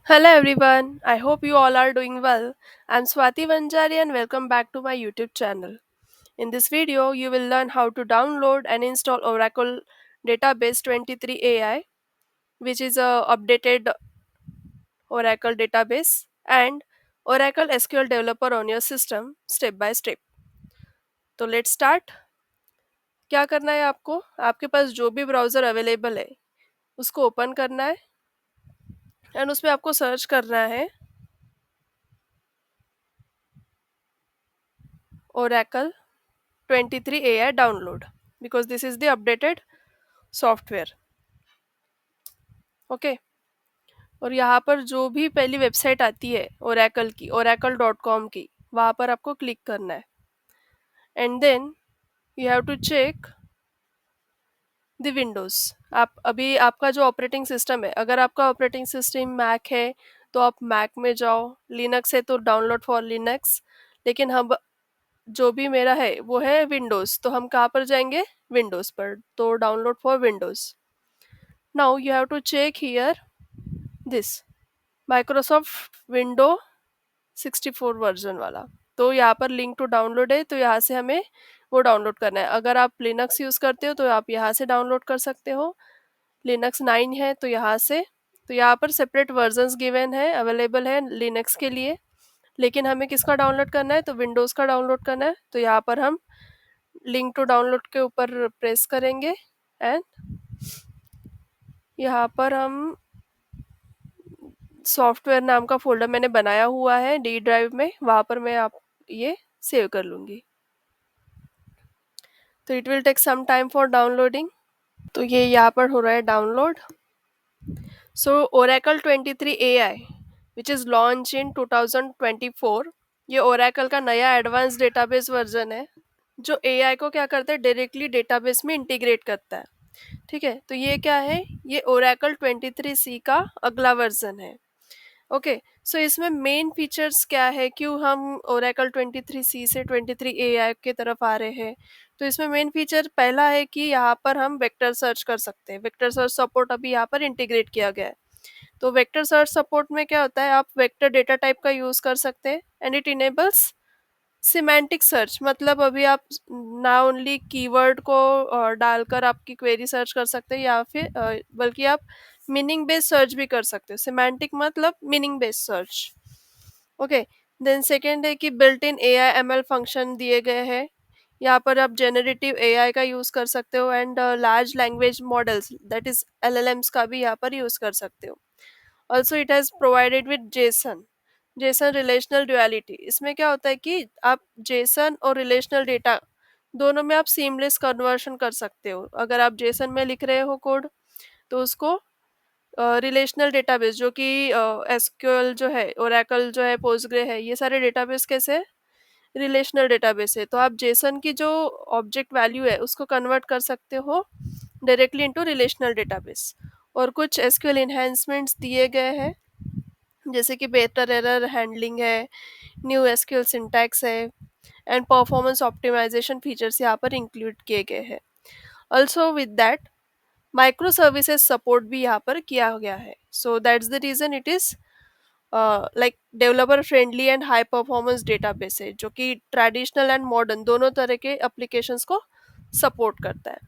Hello everyone, I hope you all are doing well. I'm Swati Vanjari and welcome back to my YouTube channel. In this video, you will learn how to download and install Oracle Database 23 AI, which is a updated Oracle database, and Oracle SQL Developer on your system step by step. तो let's start. क्या करना है आपको? आपके पास जो भी browser available है उसको ओपन करना है एंड उसमें आपको सर्च करना है Oracle 23 AI download because this is the updated software. Okay. और यहाँ पर जो भी पहली वेबसाइट आती है ओरेकल की, oracle.com की, वहाँ पर आपको क्लिक करना है and then you have to check the Windows. आप अभी आपका जो ऑपरेटिंग सिस्टम है, अगर आपका ऑपरेटिंग सिस्टम मैक है तो आप मैक में जाओ, लिनक्स है तो डाउनलोड फॉर लिनक्स. लेकिन हम जो भी मेरा है वो है विंडोज़, तो हम कहाँ पर जाएंगे? विंडोज़ पर, तो download for Windows. Now you have to check here this Microsoft window 64 version वाला. तो यहाँ पर लिंक टू डाउनलोड है, तो यहाँ से हमें वो डाउनलोड करना है. अगर आप लिनक्स यूज़ करते हो तो आप यहाँ से डाउनलोड कर सकते हो. लिनक्स 9 है तो यहाँ से. तो यहाँ पर सेपरेट वर्जन्स गिवन है, अवेलेबल है लिनक्स के लिए. लेकिन हमें किसका डाउनलोड करना है? तो विंडोज़ का डाउनलोड करना है. तो यहाँ पर हम लिंक टू डाउनलोड के ऊपर प्रेस करेंगे एंड यहाँ पर हम सॉफ्टवेयर नाम का फोल्डर मैंने बनाया हुआ है डी ड्राइव में, वहाँ पर मैं आप ये सेव कर लूँगी. तो it will take some time for downloading. तो ये यहाँ पर हो रहा है download. So Oracle 23 AI which is launch in 2024. ये ओरेकल का नया एडवांस डेटाबेस वर्जन है जो एआई को क्या करता है, डायरेक्टली डेटाबेस में इंटीग्रेट करता है. ठीक है, तो ये क्या है? ये ओरेकल 23C का अगला वर्जन है. ओके. सो इसमें मेन फीचर्स क्या है, क्यों हम ओरेकल 23C से 23 AI के तरफ आ रहे हैं? तो इसमें मेन फीचर पहला है कि यहाँ पर हम वेक्टर सर्च कर सकते हैं. वेक्टर सर्च सपोर्ट अभी यहाँ पर इंटीग्रेट किया गया है. तो वेक्टर सर्च सपोर्ट में क्या होता है, आप वेक्टर डेटा टाइप का यूज़ कर सकते हैं and it enables semantic search. मतलब अभी आप ना ओनली कीवर्ड को डालकर आपकी क्वेरी सर्च कर सकते हैं, या फिर बल्कि आप मीनिंग बेस्ड सर्च भी कर सकते हो. सिमेंटिक मतलब meaning based search. Okay. Then second है कि built in AI ML function दिए गए हैं. यहाँ पर आप जेनरेटिव AI का यूज़ कर सकते हो and large language models that is LLMs का भी यहाँ पर यूज़ कर सकते हो. Also it has provided with Jason. Jason relational duality. इसमें क्या होता है कि आप जेसन और रिलेशनल डेटा दोनों में आप सीमलेस कन्वर्शन कर सकते हो. अगर आप जेसन में लिख रहे हो कोड तो उसको रिलेशनल डेटाबेस जो कि एसक्यूएल जो है, ओरेकल जो है, पोस्टग्रे है, ये सारे डेटाबेस कैसे रिलेशनल डेटाबेस है, तो आप जेसन की जो ऑब्जेक्ट वैल्यू है उसको कन्वर्ट कर सकते हो डायरेक्टली इनटू रिलेशनल डेटाबेस. और कुछ एसक्यूएल इन्हेंसमेंट्स दिए गए हैं जैसे कि बेटर एरर हैंडलिंग है, न्यू एसक्यूएल सिंटैक्स है एंड परफॉर्मेंस ऑप्टिमाइजेशन फीचर्स यहाँ पर इंक्लूड किए गए हैं. Also with that micro services support भी यहाँ पर किया गया है. So that's the reason it is like developer friendly and high performance database है जो कि ट्रेडिशनल एंड मॉडर्न दोनों तरह के एप्लीकेशंस को सपोर्ट करता है.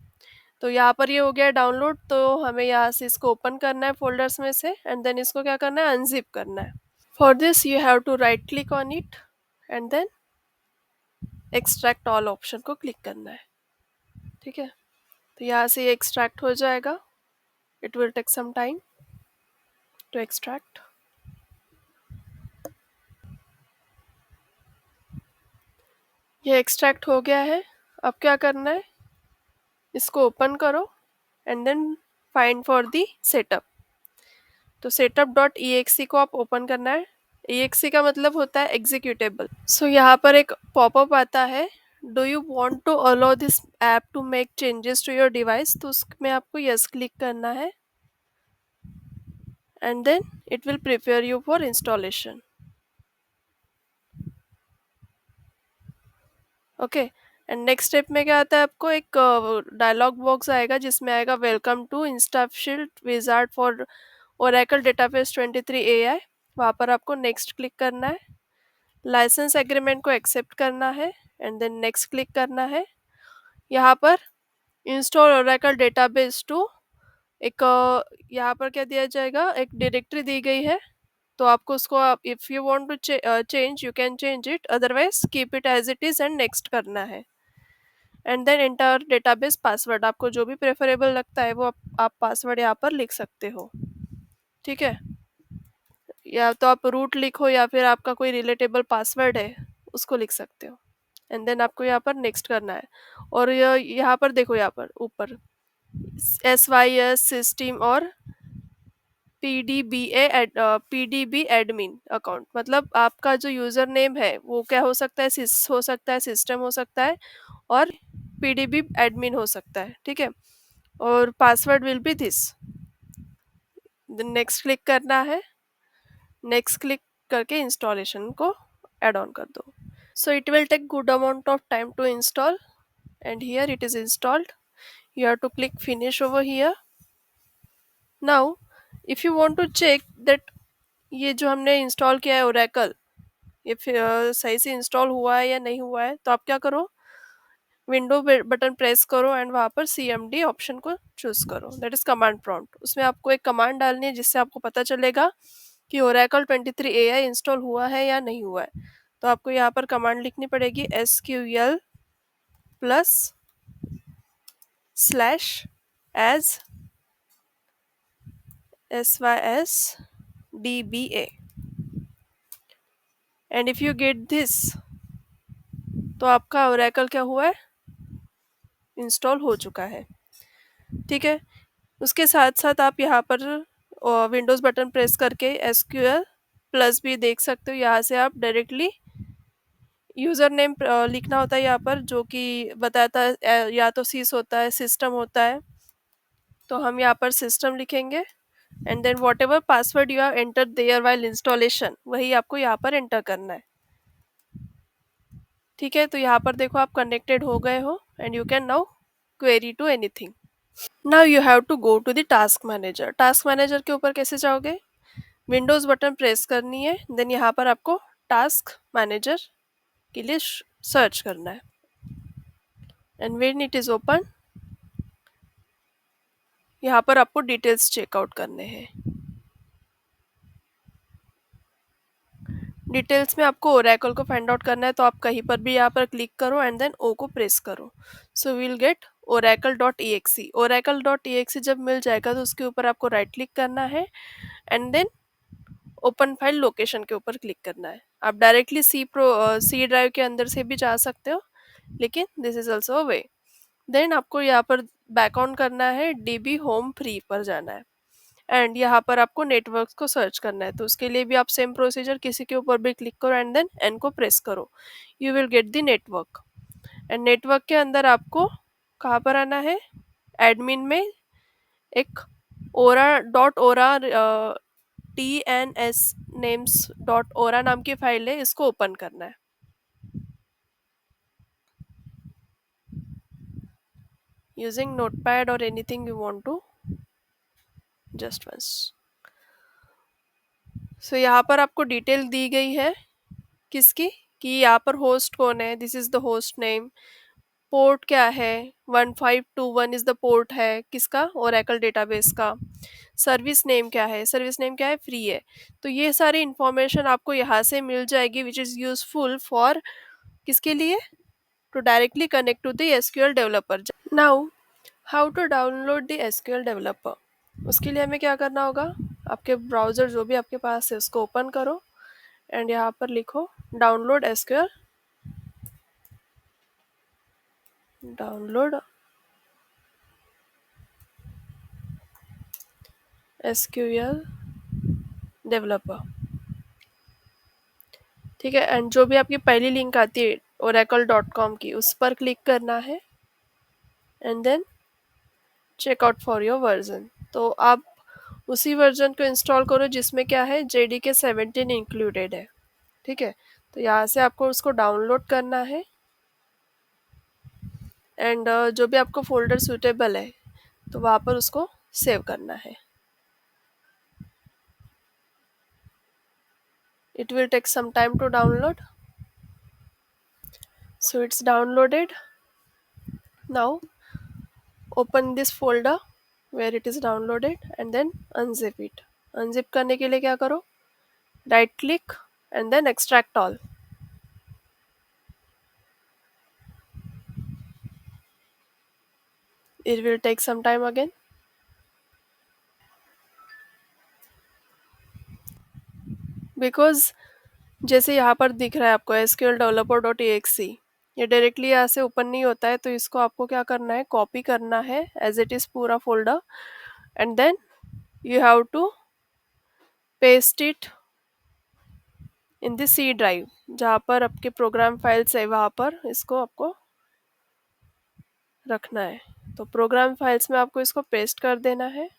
तो यहाँ पर ये हो गया डाउनलोड. तो हमें यहाँ से इसको ओपन करना है फोल्डर्स में से एंड देन इसको क्या करना है, अनजिप करना है. For this you have to right click on it and then extract all option को क्लिक करना है. ठीक है, तो यहाँ से ये एक्सट्रैक्ट हो जाएगा. It will take some time to extract. ये एक्सट्रैक्ट हो गया है. अब क्या करना है, इसको ओपन करो and then find for the setup. तो सेटअप डॉट ई एक्स को आप ओपन करना है. ई एक्स का मतलब होता है एग्जीक्यूटेबल. सो यहाँ पर एक पॉपअप आता है, do you want to allow this app to make changes to your device. तो उसमें आपको यस क्लिक करना है and then it will prepare you for installation. Okay. And next step में क्या आता है, आपको एक डायलॉग बॉक्स आएगा जिसमें आएगा welcome to InstallShield wizard for Oracle database 23 AI, वहाँ पर आपको नेक्स्ट क्लिक करना है, लाइसेंस एग्रीमेंट को एक्सेप्ट करना है एंड देन नेक्स्ट क्लिक करना है। यहाँ पर इंस्टॉल ओरेकल डेटाबेस टू एक यहाँ पर क्या दिया जाएगा, एक डायरेक्टरी दी गई है, तो आपको उसको आप if you want to change you can change it, otherwise keep it as it is and next करना है। And then enter database password, आपको जो भी प्रेफरेबल लगता है वो आप पासवर्ड यहाँ पर लिख सकते हो। ठीक है, या तो आप रूट लिखो या फिर आपका कोई रिलेटेबल पासवर्ड है उसको लिख सकते हो। एंड देन आपको यहाँ पर नेक्स्ट करना है। और यहाँ पर देखो, यहाँ पर ऊपर SYS सिस्टम और PDB एडमिन अकाउंट, मतलब आपका जो यूज़र नेम है वो क्या हो सकता है, सिस हो सकता है, सिस्टम हो सकता है, और PDB एडमिन हो सकता है। ठीक है, और password will be this. Next click करना है, नेक्स्ट क्लिक करके इंस्टॉलेशन को ऐड ऑन कर दो। So it will take good amount of time to install, and here it is installed. You have to click finish over here. Now if you want to check that ये जो हमने install किया है Oracle, ये सही से install हुआ है या नहीं हुआ है, तो आप क्या करो, विंडो बटन प्रेस करो एंड वहाँ पर CMD ऑप्शन को चूज करो, दैट इज कमांड प्रॉम्प्ट। उसमें आपको एक कमांड डालनी है जिससे आपको पता चलेगा कि ओरेकल 23 AI इंस्टॉल हुआ है या नहीं हुआ है। तो आपको यहाँ पर कमांड लिखनी पड़ेगी SQL plus slash as SYSDBA, and if you get this, तो आपका ओरेकल क्या हुआ है, इंस्टॉल हो चुका है। ठीक है, उसके साथ साथ आप यहाँ पर विंडोज़ बटन प्रेस करके SQL प्लस भी देख सकते हो। यहाँ से आप डायरेक्टली यूज़र नेम लिखना होता है यहाँ पर, जो कि बताता है या तो सिस होता है, सिस्टम होता है, तो हम यहाँ पर सिस्टम लिखेंगे। And then whatever password you have enter there while installation, वही आपको यहाँ पर एंटर करना है। ठीक है, तो यहाँ पर देखो आप कनेक्टेड हो गए हो and you can now query to anything. Now you have to go to the task manager. Task manager के ऊपर कैसे जाओगे, विंडोज़ बटन प्रेस करनी है, देन यहाँ पर आपको टास्क मैनेजर के लिए सर्च करना है, and when it is open, यहाँ पर आपको डिटेल्स चेकआउट करने हैं। डिटेल्स में आपको ओरेकल को फाइंड आउट करना है, तो आप कहीं पर भी यहाँ पर क्लिक करो एंड देन ओ को प्रेस करो। So will get oracle.exe। oracle.exe जब मिल जाएगा तो उसके ऊपर आपको राइट क्लिक करना है and then open file location के ऊपर क्लिक करना है। आप डायरेक्टली सी ड्राइव के अंदर से भी जा सकते हो, लेकिन this is also a way. Then आपको यहाँ पर बैक ऑन करना है, DB होम फ्री पर जाना है एंड यहाँ पर आपको नेटवर्क को सर्च करना है। तो उसके लिए भी आप सेम प्रोसीजर, किसी के ऊपर भी क्लिक करो एंड देन एन को प्रेस करो, you will get the network. And network के अंदर आपको कहाँ पर आना है, एडमिन में एक ओरा TNS names.ora नाम की फाइल है, इसको ओपन करना है। यूजिंग नोटपैड और anything you want to, just once. So यहाँ पर आपको डिटेल दी गई है किसकी, कि यहाँ पर होस्ट कौन है, this is the host name, port क्या है, 1521 इज द पोर्ट है किसका, ओरेकल डेटाबेस का। सर्विस नेम क्या है, सर्विस नेम क्या है, फ्री है। तो ये सारी इंफॉर्मेशन आपको यहाँ से मिल जाएगी, विच इज़ यूजफुल फॉर किसके लिए, to directly connect to the SQL developer. Now how to download the SQL developer, उसके लिए हमें क्या करना होगा, आपके ब्राउज़र जो भी आपके पास है उसको ओपन करो एंड यहाँ पर लिखो download SQL, download SQL developer. ठीक है, एंड जो भी आपकी पहली लिंक आती है oracle.com की, उस पर क्लिक करना है and then check out for your version. तो आप उसी वर्जन को इंस्टॉल करो जिसमें क्या है, JDK 17 इंक्लूडेड है। ठीक है, तो यहाँ से आपको उसको डाउनलोड करना है एंड जो भी आपको फोल्डर सूटेबल है तो वहाँ पर उसको सेव करना है। It will take some time to download. So it's downloaded. Now open this folder where it is downloaded and then unzip it. Unzip करने के लिए क्या करो, right click and then extract all. It will take some time again. Because जैसे यहाँ पर दिख रहा है आपको एसक्यूएल डेवलपर डॉट एक्सी, ये डायरेक्टली यहाँ से ओपन नहीं होता है, तो इसको आपको क्या करना है, कॉपी करना है एज इट इज़ पूरा folder, and then you have to paste it in the C drive, जहाँ पर आपके प्रोग्राम फाइल्स है वहाँ पर इसको आपको रखना है। तो प्रोग्राम फाइल्स में आपको इसको पेस्ट कर देना है।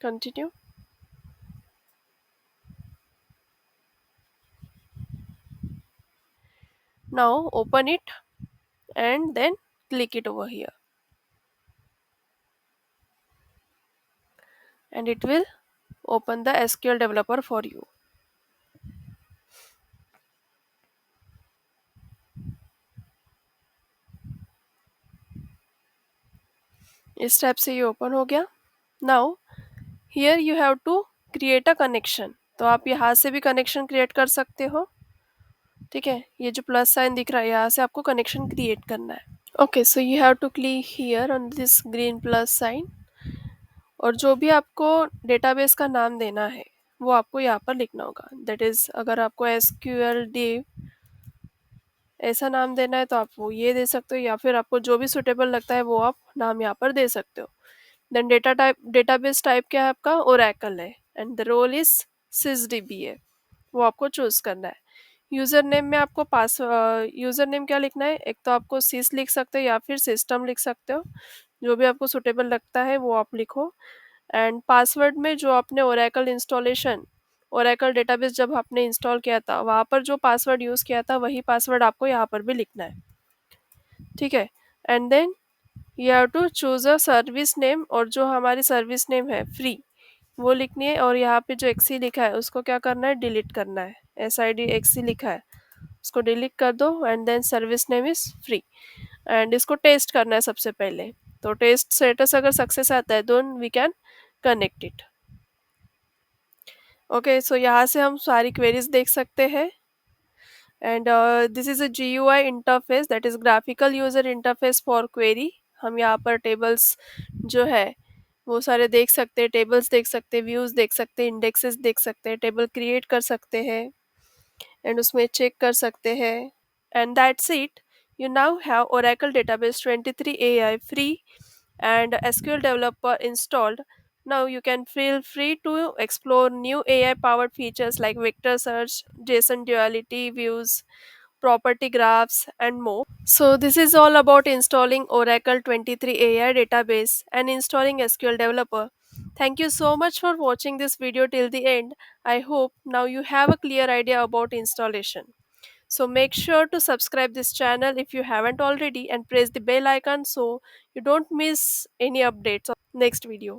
Continue. Now open it and then click it over here, and it will open the SQL developer for you. इस टाइप से ये ओपन हो गया। Now here you have to create a connection, तो आप यहाँ से भी कनेक्शन क्रिएट कर सकते हो। ठीक है, ये जो प्लस साइन दिख रहा है यहाँ से आपको कनेक्शन क्रिएट करना है। Okay, so you have to click here on this green plus sign, और जो भी आपको डेटाबेस का नाम देना है वो आपको यहाँ पर लिखना होगा। दैट इज़ अगर आपको SQL div ऐसा नाम देना है तो आप वो ये दे सकते हो, या फिर आपको जो भी सुटेबल लगता है वो आप नाम यहाँ पर दे सकते हो। देन डेटाबेस टाइप क्या है आपका, ओरेकल है, एंड द रोल इज सिसडीबी है, वो आपको चूज करना है। यूज़र नेम में आपको यूज़र नेम क्या लिखना है, एक तो आपको सिस लिख सकते हो या फिर सिस्टम लिख सकते हो, जो भी आपको सुटेबल लगता है वो आप लिखो। एंड पासवर्ड में जो आपने ओरेकल इंस्टॉलेशन, ओरेकल डेटाबेस जब आपने इंस्टॉल किया था वहाँ पर जो पासवर्ड यूज़ किया था वही पासवर्ड आपको यहाँ पर भी लिखना है। ठीक है, and then you have to choose a service name, और जो हमारी सर्विस नेम है फ्री वो लिखनी है, और यहाँ पे जो एक्सी लिखा है उसको क्या करना है, डिलीट करना है। SID एक्सी लिखा है उसको डिलीट कर दो, and then service name is free, एंड इसको टेस्ट करना है सबसे पहले। तो टेस्ट स्टेटस अगर सक्सेस आता है then we can connect it. Okay, so यहाँ से हम सारी क्वेरीज देख सकते हैं। And this is a GUI interface, that is graphical user interface for query. हम यहाँ पर टेबल्स जो है वो सारे देख सकते हैं, टेबल्स देख सकते हैं, व्यूज़ देख सकते हैं, इंडेक्सेस देख सकते हैं, टेबल क्रिएट कर सकते हैं, एंड उसमें चेक कर सकते हैं। And that's it, you now have Oracle Database 23 AI free and SQL Developer installed. Now you can feel free to explore new AI powered features like vector search, JSON duality views, property graphs, and more. So, this is all about installing Oracle 23 AI database and installing SQL Developer. Thank you so much for watching this video till the end. I hope now you have a clear idea about installation. So make sure to subscribe this channel if you haven't already, and press the bell icon so you don't miss any updates on next video.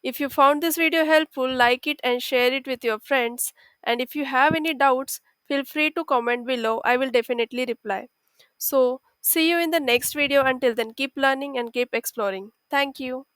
If you found this video helpful, like it and share it with your friends. And if you have any doubts, feel free to comment below. I will definitely reply. So, see you in the next video. Until then, keep learning and keep exploring. Thank you.